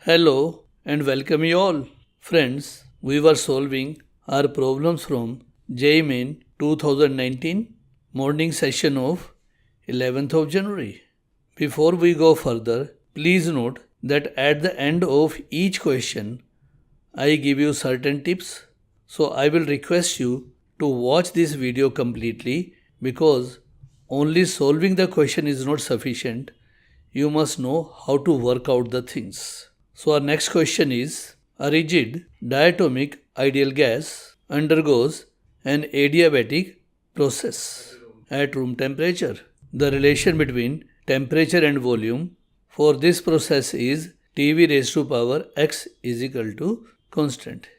Hello and welcome you all. Friends, we were solving our problems from JEE Main 2019 morning session of 11th of January. Before we go further, please note that at the end of each question, I give you certain tips. So I will request you to watch this video completely because only solving the question is not sufficient. You must know how to work out the things. So our next question is, a rigid diatomic ideal gas undergoes an adiabatic process at room temperature. The relation between temperature and volume for this process is Tv raised to power x is equal to constant.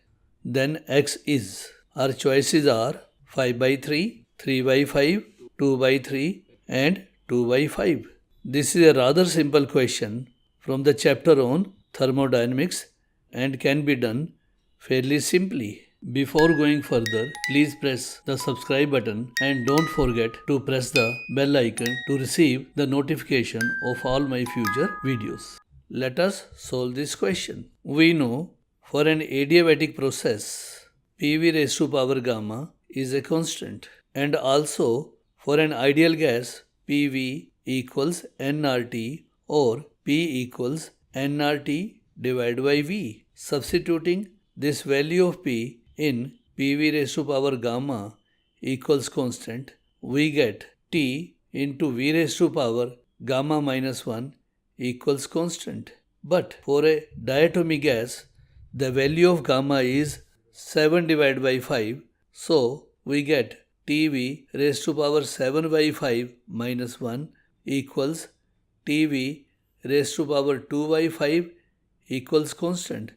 Then x is. Our choices are 5 by 3, 3 by 5, 2 by 3 and 2 by 5. This is a rather simple question from the chapter on thermodynamics and can be done fairly simply. Before going further, please press the subscribe button and don't forget to press the bell icon to receive the notification of all my future videos. Let us solve this question. We know for an adiabatic process, PV raised to power gamma is a constant, and also for an ideal gas, PV equals nRT or P equals nRT divided by V. Substituting this value of P in PV raised to power gamma equals constant, we get T into V raised to power gamma minus 1 equals constant. But for a diatomic gas, the value of gamma is 7 divided by 5, so we get Tv raised to power 7 by 5 minus 1 equals Tv raised to power 2 by 5 equals constant.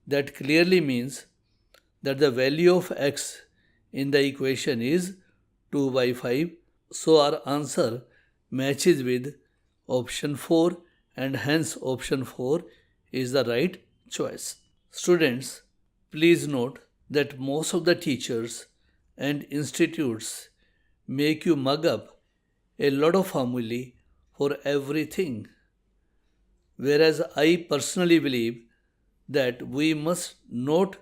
That clearly means that the value of x in the equation is 2 by 5. So our answer matches with option 4 and hence option 4 is the right choice. Students, please note that most of the teachers and institutes make you mug up a lot of formulae for everything. Whereas I personally believe that we must not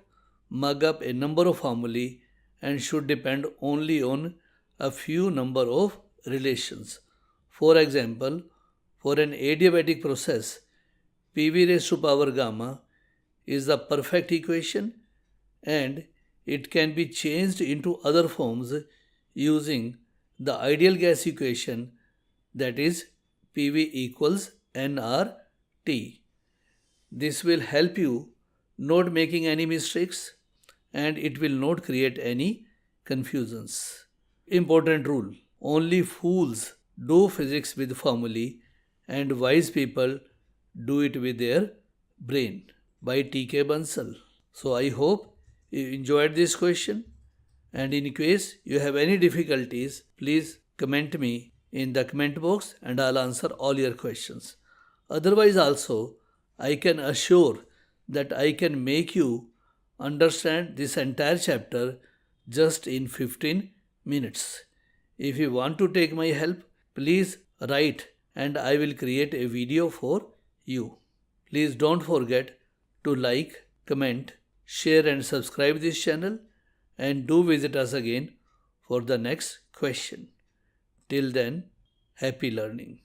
mug up a number of formulae and should depend only on a few number of relations. For example, for an adiabatic process, PV raised to power gamma is the perfect equation and it can be changed into other forms using the ideal gas equation, that is PV equals nRT. This will help you not making any mistakes and it will not create any confusions. Important rule: only fools do physics with formulae and wise people do it with their brain, by K Bansal. So I hope you enjoyed this question, and in case you have any difficulties, please comment me in the comment box and I'll answer all your questions. Otherwise also, I can assure that I can make you understand this entire chapter just in 15 minutes. If you want to take my help, please write and I will create a video for you. Please don't forget to like, comment, share and subscribe this channel, and do visit us again for the next question. Till then, happy learning.